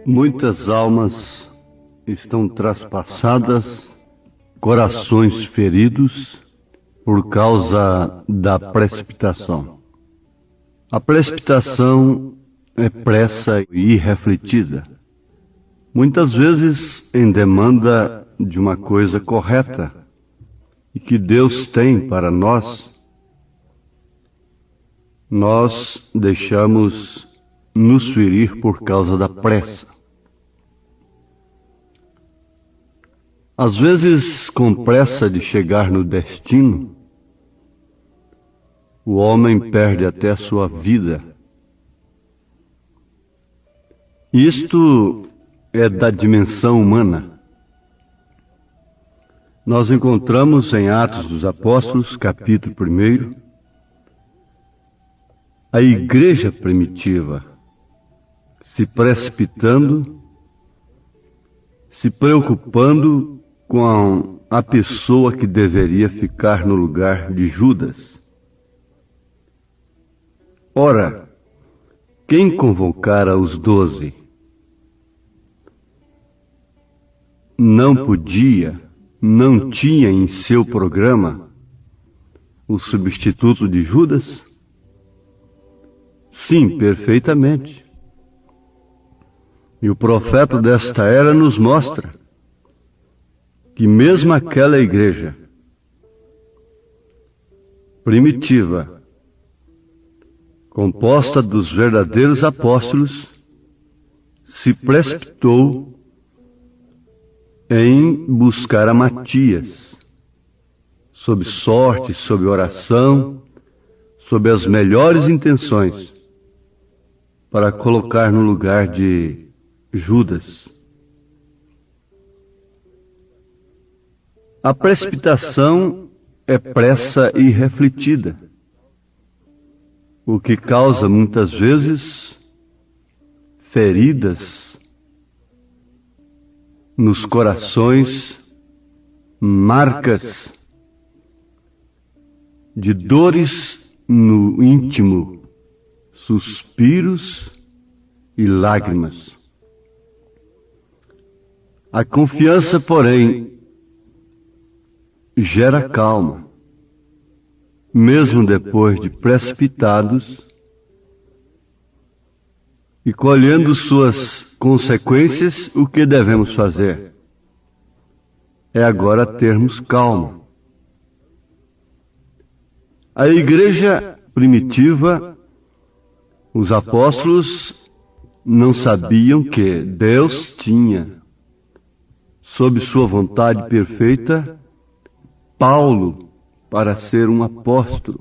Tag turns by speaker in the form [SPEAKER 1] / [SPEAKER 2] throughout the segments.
[SPEAKER 1] Muitas almas estão traspassadas, corações feridos por causa da precipitação. A precipitação é pressa irrefletida, muitas vezes em demanda de uma coisa correta e que Deus tem para nós. Nós deixamos nos ferir por causa da pressa. Às vezes, com pressa de chegar no destino, o homem perde até a sua vida. Isto é da dimensão humana. Nós encontramos em Atos dos Apóstolos, capítulo 1, a igreja primitiva se precipitando, se preocupando com a pessoa que deveria ficar no lugar de Judas. Ora, quem convocara os 12? Não podia, não tinha em seu programa o substituto de Judas? Sim, perfeitamente. E o profeta desta era nos mostra que mesmo aquela igreja primitiva, composta dos verdadeiros apóstolos, se precipitou em buscar a Matias, sob sorte, sob oração, sob as melhores intenções, para colocar no lugar de Judas. A precipitação é pressa irrefletida, o que causa muitas vezes feridas nos corações, marcas de dores no íntimo, suspiros e lágrimas. A confiança, porém, gera calma, mesmo depois de precipitados e colhendo suas consequências. O que devemos fazer? É agora termos calma. A igreja primitiva, os apóstolos, não sabiam que Deus tinha, sob sua vontade perfeita, Paulo para ser um apóstolo.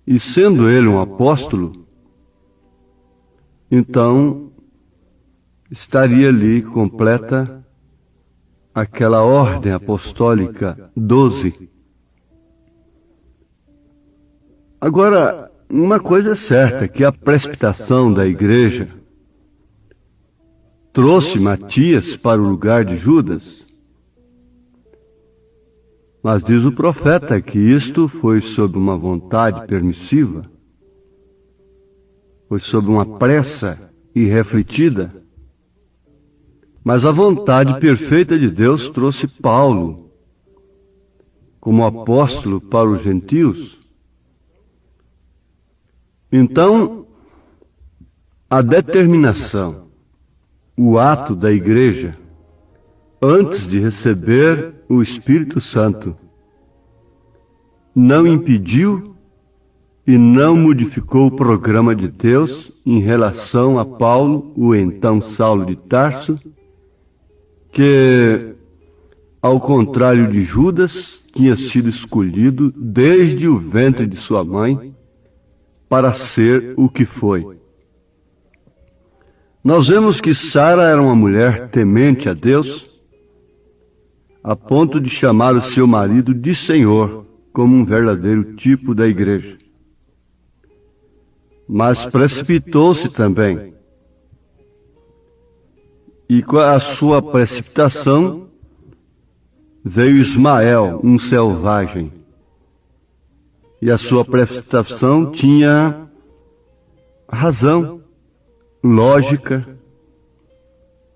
[SPEAKER 1] E sendo ele um apóstolo, então estaria ali completa aquela ordem apostólica 12. Agora, uma coisa é certa, que a precipitação da igreja trouxe Matias para o lugar de Judas. Mas diz o profeta que isto foi sob uma vontade permissiva, foi sob uma pressa irrefletida. Mas a vontade perfeita de Deus trouxe Paulo como apóstolo para os gentios. Então, a determinação, o ato da igreja, antes de receber o Espírito Santo, não impediu e não modificou o programa de Deus em relação a Paulo, o então Saulo de Tarso, que, ao contrário de Judas, tinha sido escolhido desde o ventre de sua mãe para ser o que foi. Nós vemos que Sara era uma mulher temente a Deus, a ponto de chamar o seu marido de Senhor, como um verdadeiro tipo da igreja. Mas precipitou-se também. E com a sua precipitação veio Ismael, um selvagem. E a sua precipitação tinha razão. lógica.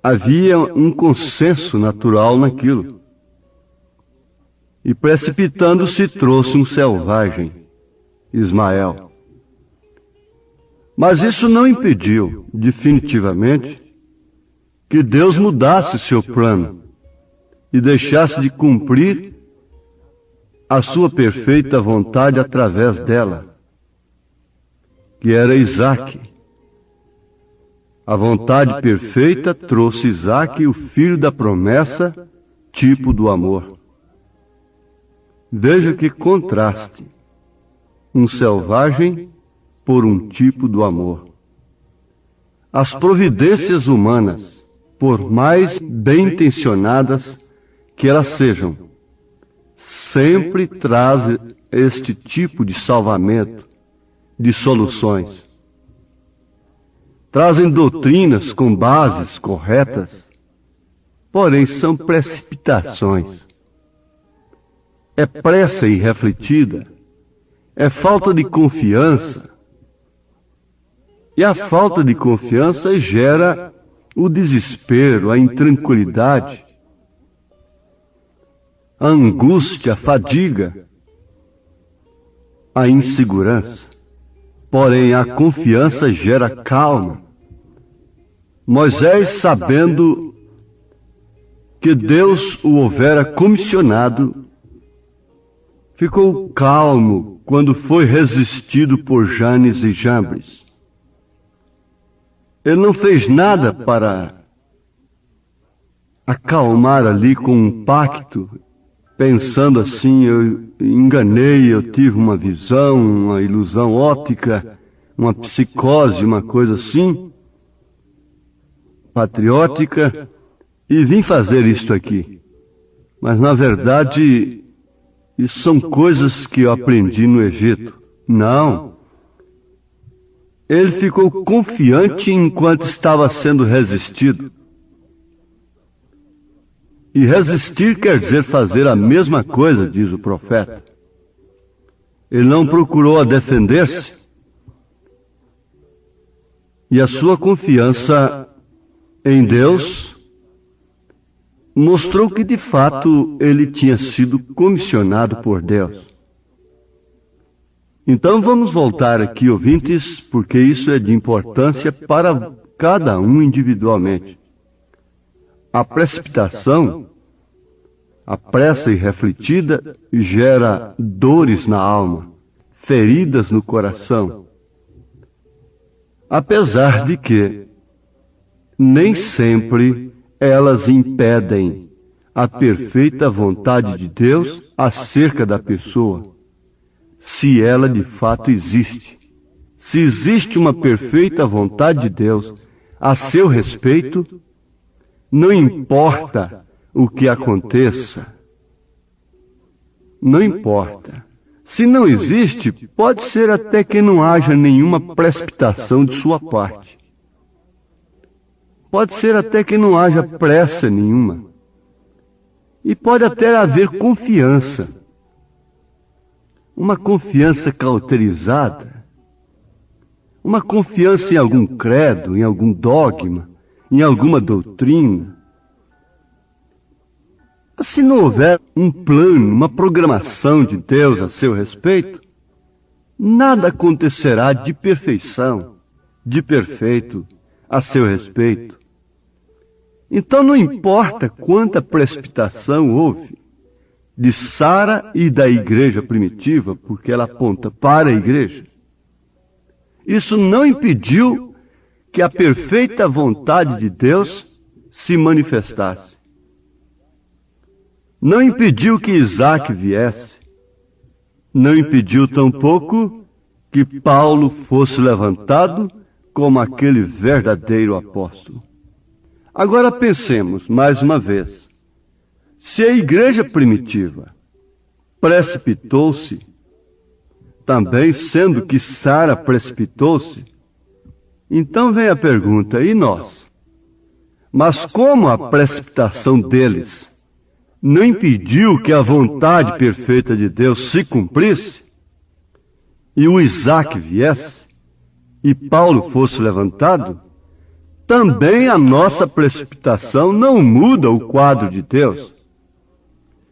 [SPEAKER 1] Havia um consenso natural naquilo. E precipitando-se trouxe um selvagem, Ismael. Mas isso não impediu, definitivamente, que Deus mudasse seu plano e deixasse de cumprir a sua perfeita vontade através dela, que era Isaque. A vontade perfeita trouxe Isaque, o filho da promessa, tipo do amor. Veja que contraste, um selvagem por um tipo do amor. As providências humanas, por mais bem-intencionadas que elas sejam, sempre trazem este tipo de salvamento, de soluções. Trazem doutrinas com bases corretas, porém são precipitações. É pressa irrefletida, é falta de confiança. E a falta de confiança gera o desespero, a intranquilidade, a angústia, a fadiga, a insegurança. Porém, a confiança gera calma. Moisés, sabendo que Deus o houvera comissionado, ficou calmo quando foi resistido por Janes e Jambres. Ele não fez nada para acalmar ali com um pacto, pensando assim, eu enganei, eu tive uma visão, uma ilusão óptica, uma psicose, uma coisa assim, patriótica, e vim fazer isto aqui. Mas, na verdade, isso são coisas que eu aprendi no Egito. Não. Ele ficou confiante enquanto estava sendo resistido. E resistir quer dizer fazer a mesma coisa, diz o profeta. Ele não procurou defender-se. E a sua confiança em Deus mostrou que, de fato, ele tinha sido comissionado por Deus. Então vamos voltar aqui, ouvintes, porque isso é de importância para cada um individualmente. A precipitação, a pressa irrefletida, gera dores na alma, feridas no coração. Apesar de que nem sempre elas impedem a perfeita vontade de Deus acerca da pessoa, se ela de fato existe. Se existe uma perfeita vontade de Deus a seu respeito, não importa o que aconteça. Não importa. Se não existe, pode ser até que não haja nenhuma precipitação de sua parte. Pode ser até que não haja pressa nenhuma. E pode até haver confiança. Uma confiança cauterizada. Uma confiança em algum credo, em algum dogma, em alguma doutrina. Se não houver um plano, uma programação de Deus a seu respeito, nada acontecerá de perfeição, de perfeito a seu respeito. Então não importa quanta precipitação houve de Sara e da igreja primitiva, porque ela aponta para a igreja, isso não impediu que a perfeita vontade de Deus se manifestasse. Não impediu que Isaque viesse. Não impediu tampouco que Paulo fosse levantado como aquele verdadeiro apóstolo. Agora pensemos mais uma vez. Se a igreja primitiva precipitou-se, também sendo que Sara precipitou-se, então vem a pergunta, e nós? Mas como a precipitação deles não impediu que a vontade perfeita de Deus se cumprisse, e o Isaque viesse, e Paulo fosse levantado, também a nossa precipitação não muda o quadro de Deus.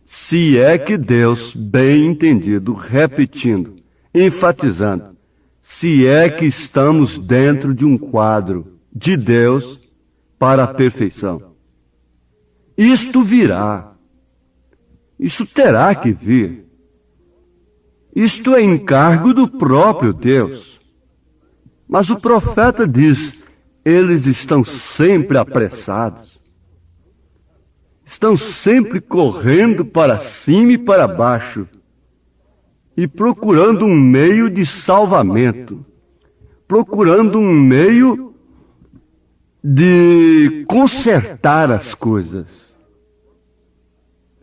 [SPEAKER 1] Se é que Deus, bem entendido, repetindo, enfatizando, se é que estamos dentro de um quadro de Deus para a perfeição. Isto virá. Isso terá que vir. Isto é encargo do próprio Deus. Mas o profeta diz, eles estão sempre apressados. Estão sempre correndo para cima e para baixo e procurando um meio de salvamento, procurando um meio de consertar as coisas.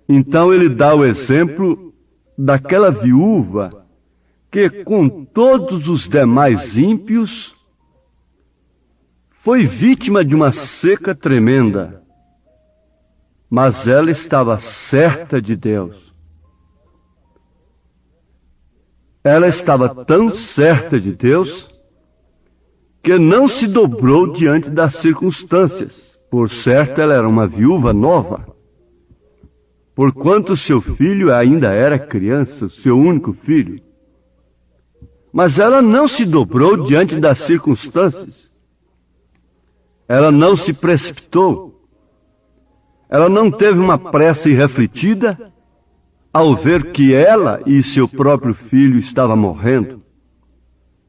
[SPEAKER 1] Então ele dá o exemplo daquela viúva que, com todos os demais ímpios, foi vítima de uma seca tremenda, mas ela estava certa de Deus. Ela estava tão certa de Deus que não se dobrou diante das circunstâncias. Por certo, ela era uma viúva nova, porquanto seu filho ainda era criança, seu único filho. Mas ela não se dobrou diante das circunstâncias. Ela não se precipitou. Ela não teve uma pressa irrefletida ao ver que ela e seu próprio filho estavam morrendo.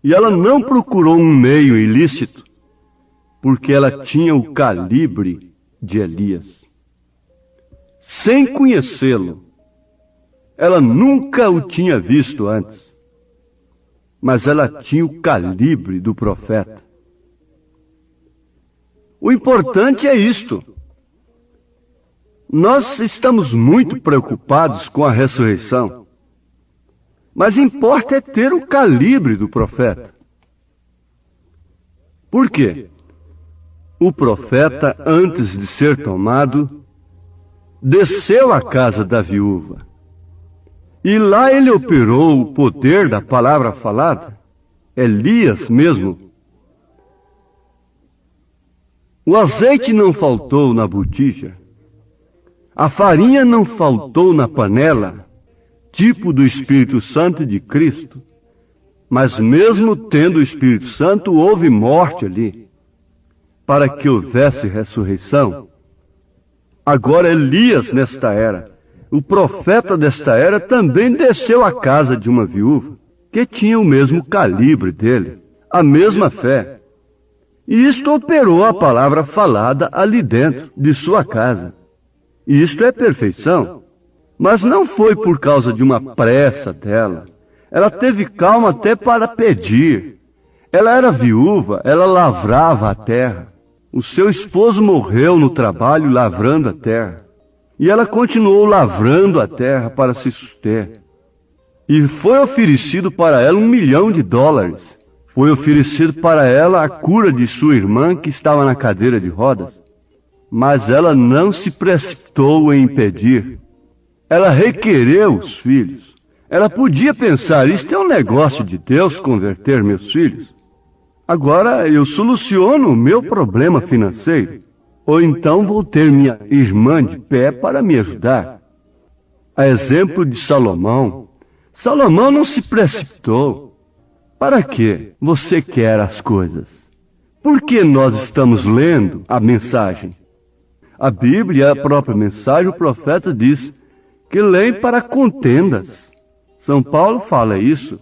[SPEAKER 1] E ela não procurou um meio ilícito, porque ela tinha o calibre de Elias. Sem conhecê-lo, ela nunca o tinha visto antes, mas ela tinha o calibre do profeta. O importante é isto. Nós estamos muito preocupados com a ressurreição, mas importa é ter o calibre do profeta. Por quê? O profeta, antes de ser tomado, desceu à casa da viúva, e lá ele operou o poder da palavra falada, Elias mesmo. O azeite não faltou na botija, a farinha não faltou na panela, tipo do Espírito Santo de Cristo, mas mesmo tendo o Espírito Santo, houve morte ali, para que houvesse ressurreição. Agora Elias, nesta era, o profeta desta era, também desceu à casa de uma viúva, que tinha o mesmo calibre dele, a mesma fé. E isto operou a palavra falada ali dentro de sua casa. E isto é perfeição. Mas não foi por causa de uma pressa dela. Ela teve calma até para pedir. Ela era viúva, ela lavrava a terra. O seu esposo morreu no trabalho lavrando a terra. E ela continuou lavrando a terra para se suster. E foi oferecido para ela $1 milhão. Foi oferecido para ela a cura de sua irmã que estava na cadeira de rodas. Mas ela não se precipitou em pedir. Ela requereu os filhos. Ela podia pensar, isto é um negócio de Deus converter meus filhos. Agora eu soluciono o meu problema financeiro. Ou então vou ter minha irmã de pé para me ajudar. A exemplo de Salomão, Salomão não se precipitou. Para que você quer as coisas? Por que nós estamos lendo a mensagem? A Bíblia, a própria mensagem, o profeta diz que leem para contendas. São Paulo fala isso.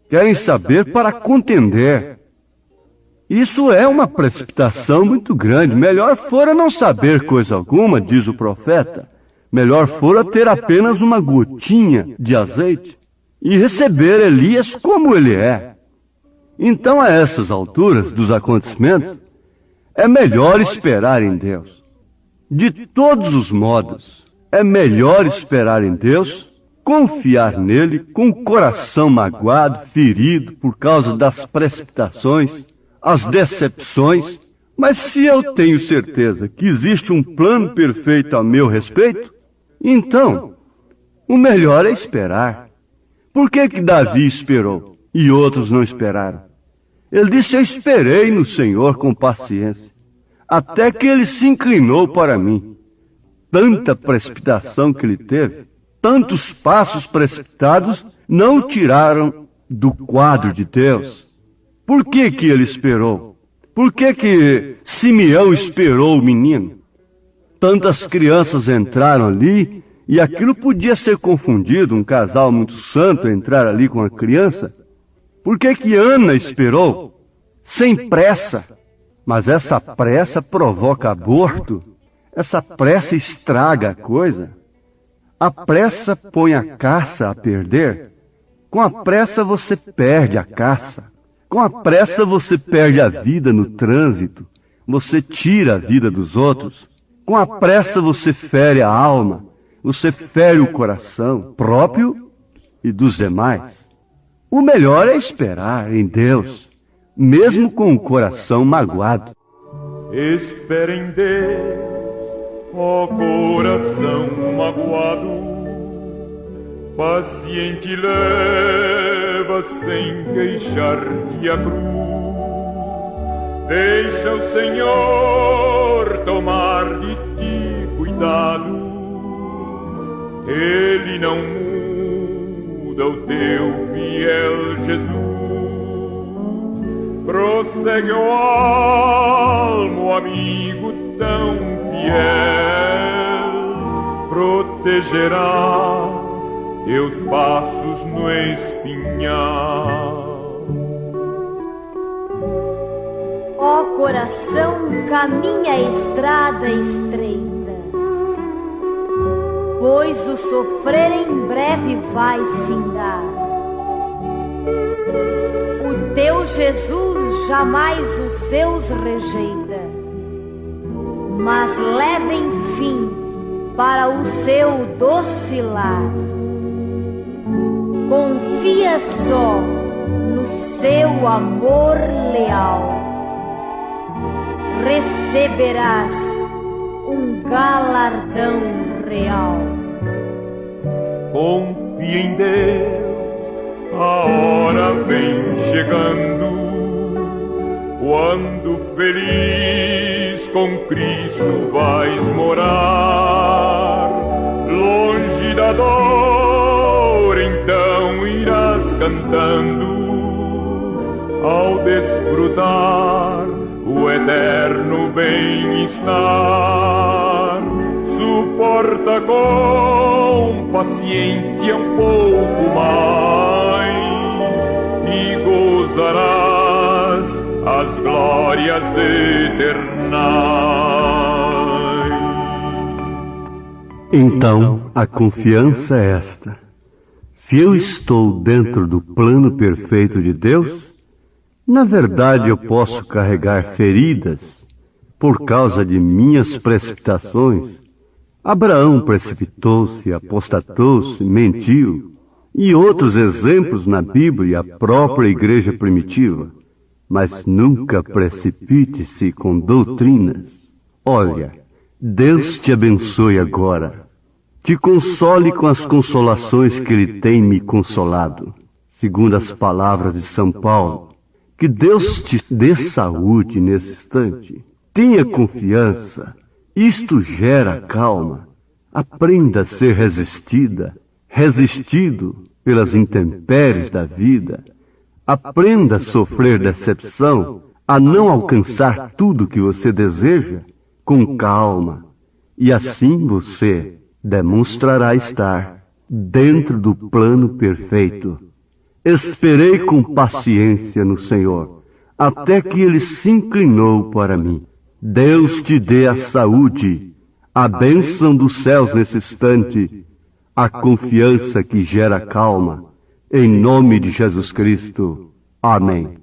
[SPEAKER 1] Querem saber para contender. Isso é uma precipitação muito grande. Melhor fora não saber coisa alguma, diz o profeta. Melhor fora ter apenas uma gotinha de azeite e receber Elias como ele é. Então, a essas alturas dos acontecimentos, é melhor esperar em Deus. De todos os modos, é melhor esperar em Deus, confiar nele com o coração magoado, ferido por causa das precipitações, as decepções. Mas se eu tenho certeza que existe um plano perfeito a meu respeito, então, o melhor é esperar. Por que Davi esperou e outros não esperaram? Ele disse, eu esperei no Senhor com paciência. até que ele se inclinou para mim. Tanta precipitação que ele teve, tantos passos precipitados, não o tiraram do quadro de Deus. Por que ele esperou? Por que Simeão esperou o menino? Tantas crianças entraram ali e aquilo podia ser confundido, um casal muito santo entrar ali com a criança. Por que Ana esperou? Sem pressa. Mas essa pressa provoca aborto. Essa pressa estraga a coisa. A pressa põe a caça a perder. Com a pressa você perde a caça. Com a pressa você perde a vida no trânsito. Você tira a vida dos outros. Com a pressa você fere a alma. Você fere o coração próprio e dos demais. O melhor é esperar em Deus, mesmo com o coração magoado.
[SPEAKER 2] Espera em Deus, ó coração magoado, paciente leva sem queixar-te a cruz. Deixa o Senhor tomar de ti cuidado, Ele não muda o teu fiel Jesus. Prossegue, ó alma, amigo tão fiel, protegerá teus passos no espinhal.
[SPEAKER 3] Ó coração, caminha a estrada estreita, pois o sofrer em breve vai findar. O teu Jesus jamais os seus rejeita, mas leva enfim para o seu doce lar. Confia só no seu amor leal, receberás um galardão real.
[SPEAKER 2] Confia em Deus, a hora vem chegando, quando feliz com Cristo vais morar. Longe da dor, então irás cantando, ao desfrutar o eterno bem-estar. Suporta com paciência um pouco mais e gozarás as glórias eternais.
[SPEAKER 1] Então, a confiança é esta: se eu estou dentro do plano perfeito de Deus, na verdade eu posso carregar feridas por causa de minhas precipitações. Abraão precipitou-se, apostatou-se, mentiu, e outros exemplos na Bíblia e a própria igreja primitiva. Mas nunca precipite-se com doutrinas. Olha, Deus te abençoe agora. Te console com as consolações que Ele tem me consolado, segundo as palavras de São Paulo. Que Deus te dê saúde nesse instante. Tenha confiança. Isto gera calma. Aprenda a ser resistido pelas intempéries da vida. Aprenda a sofrer decepção, a não alcançar tudo que você deseja, com calma. E assim você demonstrará estar dentro do plano perfeito. Esperei com paciência no Senhor, até que Ele se inclinou para mim. Deus te dê a saúde, a bênção dos céus nesse instante, a confiança que gera calma, em nome de Jesus Cristo. Amém.